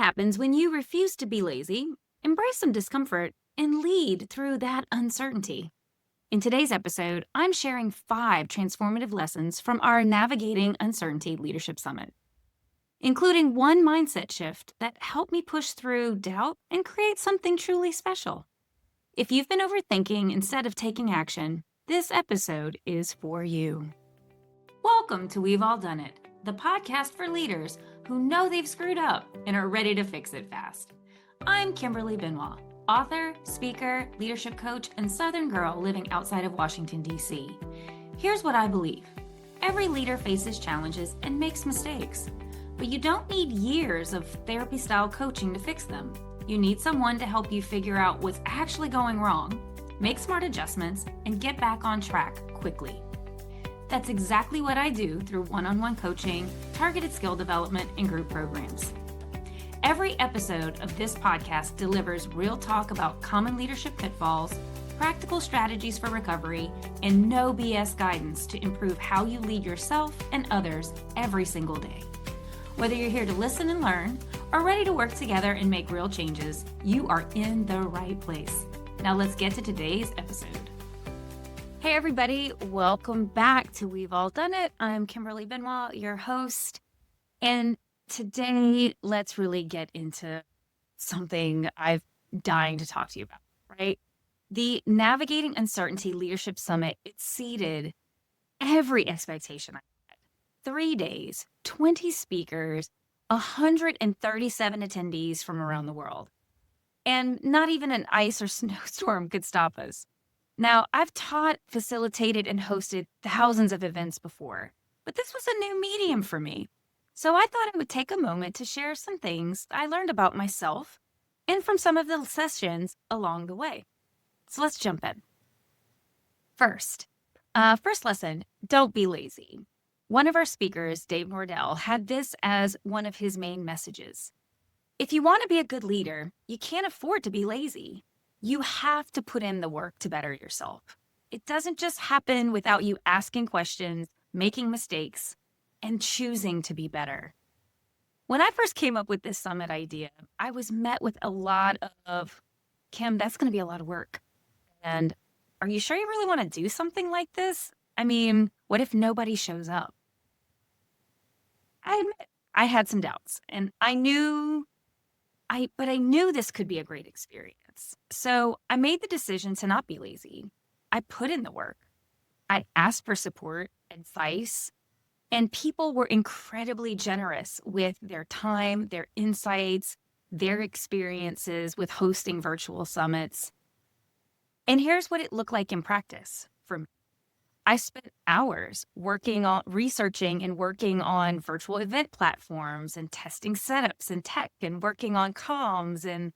happens when you refuse to be lazy, embrace some discomfort, and lead through that uncertainty. In today's episode, I'm sharing 5 transformative lessons from our Navigating Uncertainty Leadership Summit, including one mindset shift that helped me push through doubt and create something truly special. If you've been overthinking instead of taking action, this episode is for you. Welcome to We've All Done It, the podcast for leaders who know they've screwed up and are ready to fix it fast. I'm Kimberly Benoit, author, speaker, leadership coach, and Southern girl living outside of Washington, D.C. Here's what I believe. Every leader faces challenges and makes mistakes, but you don't need years of therapy-style coaching to fix them. You need someone to help you figure out what's actually going wrong, make smart adjustments, and get back on track quickly. That's exactly what I do through one-on-one coaching, targeted skill development, and group programs. Every episode of this podcast delivers real talk about common leadership pitfalls, practical strategies for recovery, and no BS guidance to improve how you lead yourself and others every single day. Whether you're here to listen and learn, or ready to work together and make real changes, you are in the right place. Now let's get to today's episode. Hey everybody, welcome back to We've All Done It. I'm Kimberly Benoit, your host. And today, let's really get into something I've dying to talk to you about, right? The Navigating Uncertainty Leadership Summit exceeded every expectation I had. 3 days, 20 speakers, 137 attendees from around the world. And not even an ice or snowstorm could stop us. Now, I've taught, facilitated, and hosted thousands of events before, but this was a new medium for me. So I thought I would take a moment to share some things I learned about myself and from some of the sessions along the way. So let's jump in. First lesson, don't be lazy. One of our speakers, Dave Nordell, had this as one of his main messages. If you want to be a good leader, you can't afford to be lazy. You have to put in the work to better yourself. It doesn't just happen without you asking questions, making mistakes, and choosing to be better. When I first came up with this summit idea, I was met with a lot of, Kim, that's going to be a lot of work. And are you sure you really want to do something like this? I mean, what if nobody shows up? I admit I had some doubts, and I knew this could be a great experience. So I made the decision to not be lazy. I put in the work. I asked for support, advice, and people were incredibly generous with their time, their insights, their experiences with hosting virtual summits. And here's what it looked like in practice for me. I spent hours researching and working on virtual event platforms and testing setups and tech and working on comms and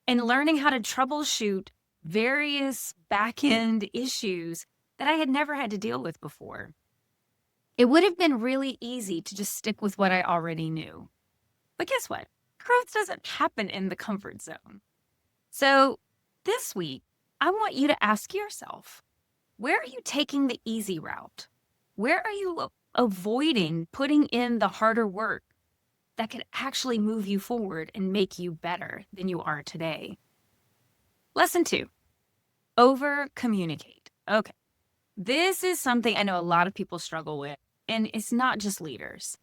learning how to troubleshoot various back-end issues that I had never had to deal with before. It would have been really easy to just stick with what I already knew. But guess what? Growth doesn't happen in the comfort zone. So this week, I want you to ask yourself, where are you taking the easy route? Where are you avoiding putting in the harder work that could actually move you forward and make you better than you are today? Lesson 2, over-communicate. Okay, this is something I know a lot of people struggle with, and it's not just leaders.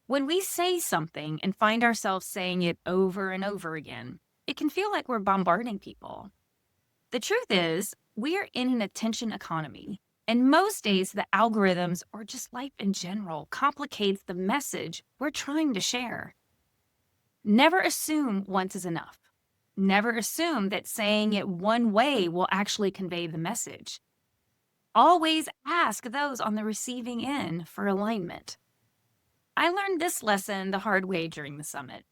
When we say something and find ourselves saying it over and over again, it can feel like we're bombarding people. The truth is, we are in an attention economy, and most days the algorithms or just life in general complicates the message we're trying to share. Never assume once is enough. Never assume that saying it one way will actually convey the message. Always ask those on the receiving end for alignment. I learned this lesson the hard way during the summit.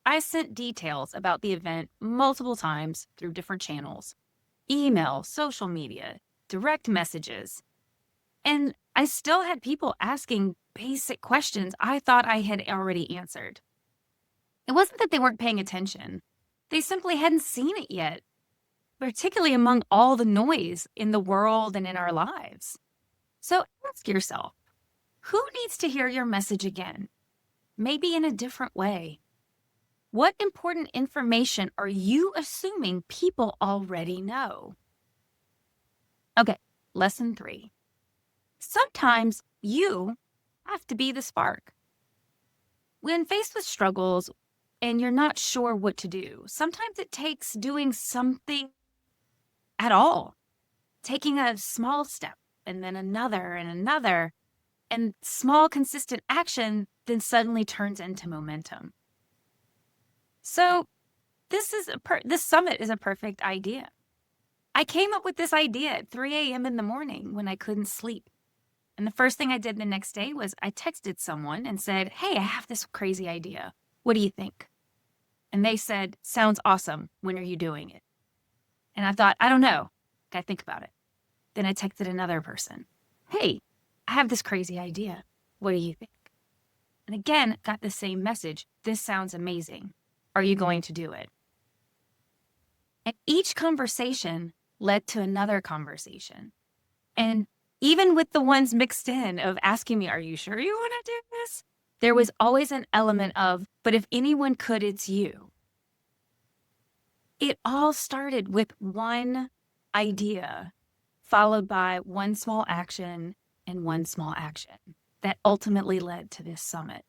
I sent details about the event multiple times through different channels. Email, social media, direct messages. And I still had people asking basic questions I thought I had already answered. It wasn't that they weren't paying attention. They simply hadn't seen it yet, particularly among all the noise in the world and in our lives. So ask yourself, who needs to hear your message again? Maybe in a different way. What important information are you assuming people already know? Okay, lesson 3. Sometimes you have to be the spark. When faced with struggles and you're not sure what to do, sometimes it takes doing something at all, taking a small step and then another and another, and small consistent action then suddenly turns into momentum. So this summit is a perfect idea. I came up with this idea at 3 a.m. in the morning when I couldn't sleep. And the first thing I did the next day was I texted someone and said, "Hey, I have this crazy idea. What do you think?" And they said, "Sounds awesome. When are you doing it?" And I thought, I don't know. Gotta think about it. Then I texted another person, "Hey, I have this crazy idea. What do you think?" And again, got the same message. "This sounds amazing. Are you going to do it?" And each conversation led to another conversation. And even with the ones mixed in of asking me, "Are you sure you want to do this?" There was always an element of, "But if anyone could, it's you." It all started with one idea, followed by one small action and one small action that ultimately led to this summit.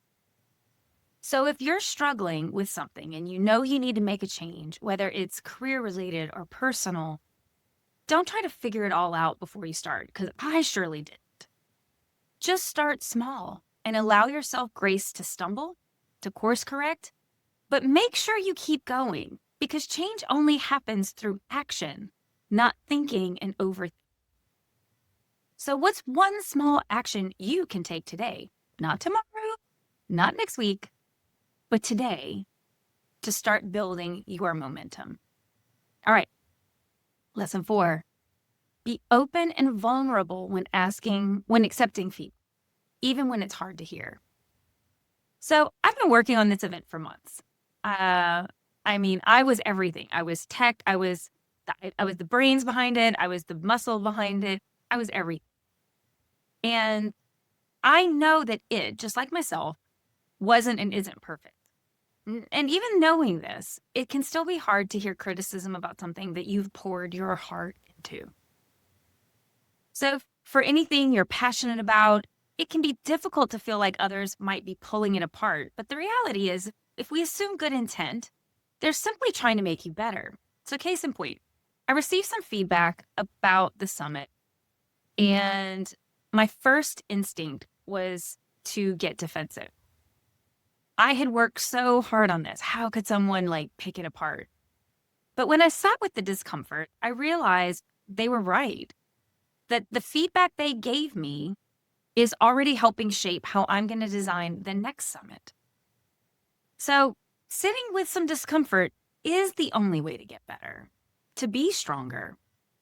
So if you're struggling with something and you know you need to make a change, whether it's career related or personal, don't try to figure it all out before you start, because I surely didn't. Just start small and allow yourself grace to stumble, to course correct, but make sure you keep going, because change only happens through action, not thinking and overthinking. So what's one small action you can take today? Not tomorrow, not next week, but today, to start building your momentum. All right, lesson 4. Be open and vulnerable when accepting feedback, even when it's hard to hear. So I've been working on this event for months. I was everything. I was tech. I was the brains behind it. I was the muscle behind it. I was everything. And I know that it, just like myself, wasn't and isn't perfect. And even knowing this, it can still be hard to hear criticism about something that you've poured your heart into. So for anything you're passionate about, it can be difficult to feel like others might be pulling it apart. But the reality is, if we assume good intent, they're simply trying to make you better. So case in point, I received some feedback about the summit, and my first instinct was to get defensive. I had worked so hard on this. How could someone pick it apart? But when I sat with the discomfort, I realized they were right. That the feedback they gave me is already helping shape how I'm going to design the next summit. So sitting with some discomfort is the only way to get better, to be stronger,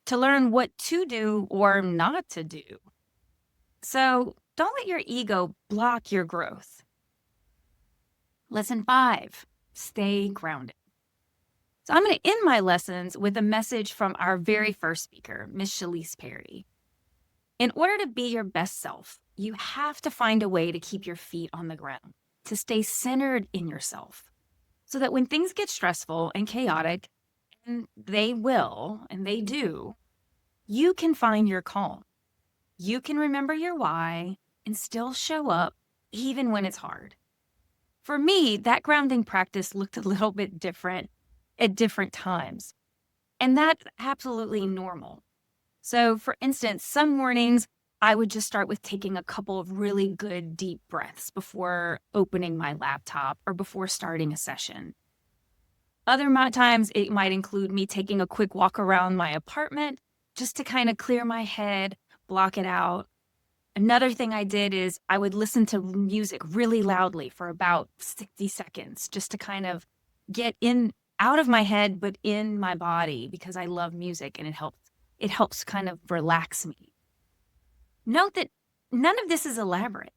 to learn what to do or not to do. So don't let your ego block your growth. Lesson 5, stay grounded. So I'm going to end my lessons with a message from our very first speaker, Miss Shalise Perry. In order to be your best self, you have to find a way to keep your feet on the ground, to stay centered in yourself, so that when things get stressful and chaotic, and they will, and they do, you can find your calm. You can remember your why and still show up even when it's hard. For me, that grounding practice looked a little bit different at different times, and that's absolutely normal. So for instance, some mornings I would just start with taking a couple of really good deep breaths before opening my laptop or before starting a session. Other times it might include me taking a quick walk around my apartment just to kind of clear my head, block it out. Another thing I did is I would listen to music really loudly for about 60 seconds just to kind of get out of my head, but in my body, because I love music and it helps kind of relax me. Note that none of this is elaborate.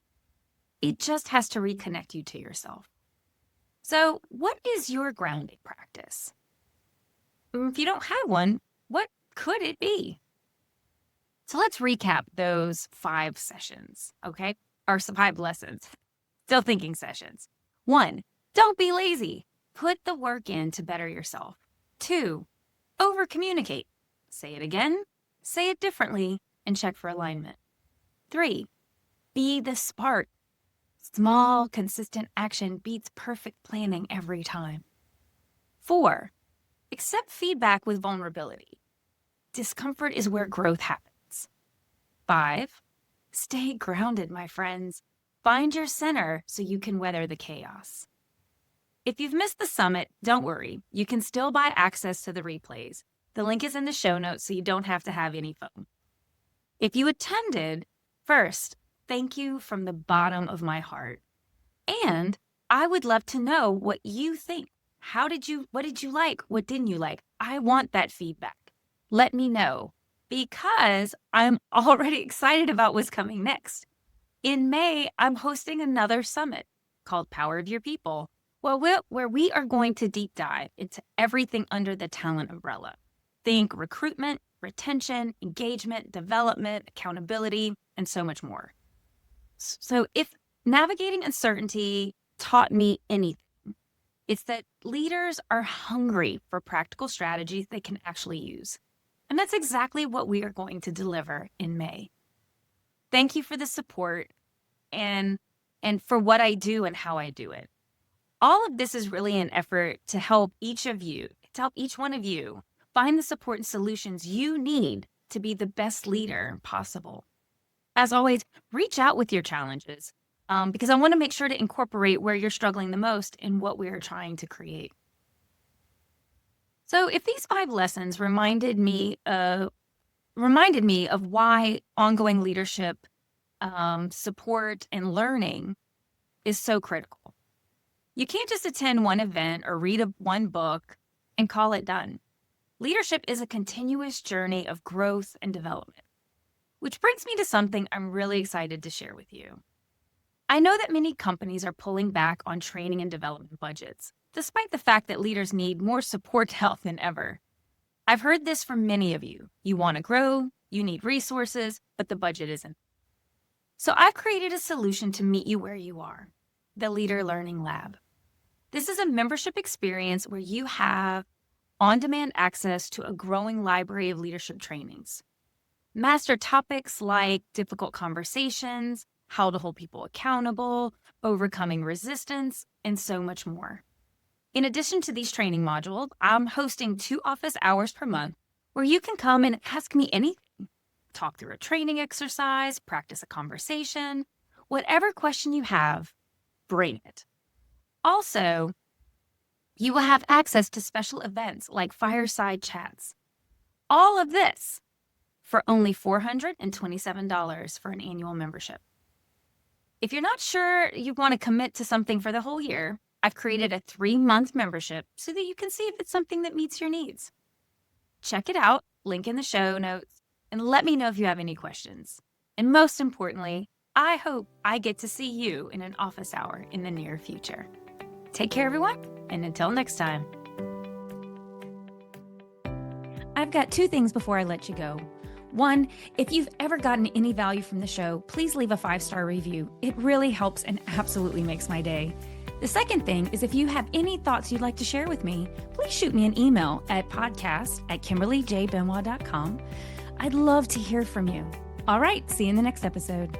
It just has to reconnect you to yourself. So what is your grounding practice? If you don't have one, what could it be? So let's recap those 5 sessions, okay? Or 5 lessons. Still thinking sessions. 1, don't be lazy. Put the work in to better yourself. 2, over-communicate. Say it again, say it differently, and check for alignment. 3, be the spark. Small, consistent action beats perfect planning every time. 4, accept feedback with vulnerability. Discomfort is where growth happens. 5, stay grounded, my friends. Find your center so you can weather the chaos. If you've missed the summit, don't worry. You can still buy access to the replays. The link is in the show notes so you don't have to have any phone. If you attended, first, thank you from the bottom of my heart. And I would love to know what you think. What did you like? What didn't you like? I want that feedback. Let me know, because I'm already excited about what's coming next. In May, I'm hosting another summit called Power of Your People, where we are going to deep dive into everything under the talent umbrella. Think recruitment, retention, engagement, development, accountability, and so much more. So if navigating uncertainty taught me anything, it's that leaders are hungry for practical strategies they can actually use. And that's exactly what we are going to deliver in May. Thank you for the support and for what I do and how I do it. All of this is really an effort to help each one of you find the support and solutions you need to be the best leader possible. As always, reach out with your challenges because I want to make sure to incorporate where you're struggling the most in what we are trying to create. So if these 5 lessons reminded me of why ongoing leadership, support, and learning is so critical. You can't just attend one event or read one book and call it done. Leadership is a continuous journey of growth and development, which brings me to something I'm really excited to share with you. I know that many companies are pulling back on training and development budgets, despite the fact that leaders need more support help than ever. I've heard this from many of you. You want to grow, you need resources, but the budget isn't. So I've created a solution to meet you where you are, the Leader Learning Lab. This is a membership experience where you have on-demand access to a growing library of leadership trainings. Master topics like difficult conversations, how to hold people accountable, overcoming resistance, and so much more. In addition to these training modules, I'm hosting 2 office hours per month where you can come and ask me anything. Talk through a training exercise, practice a conversation, whatever question you have, bring it. Also, you will have access to special events like fireside chats. All of this for only $427 for an annual membership. If you're not sure you want to commit to something for the whole year, I've created a 3-month membership so that you can see if it's something that meets your needs. Check it out, link in the show notes, and let me know if you have any questions. And most importantly, I hope I get to see you in an office hour in the near future. Take care, everyone, and until next time. I've got 2 things before I let you go. 1, if you've ever gotten any value from the show, please leave a 5-star review. It really helps and absolutely makes my day. The second thing is if you have any thoughts you'd like to share with me, please shoot me an email at podcast@KimberlyJBenoit.com. I'd love to hear from you. All right, see you in the next episode.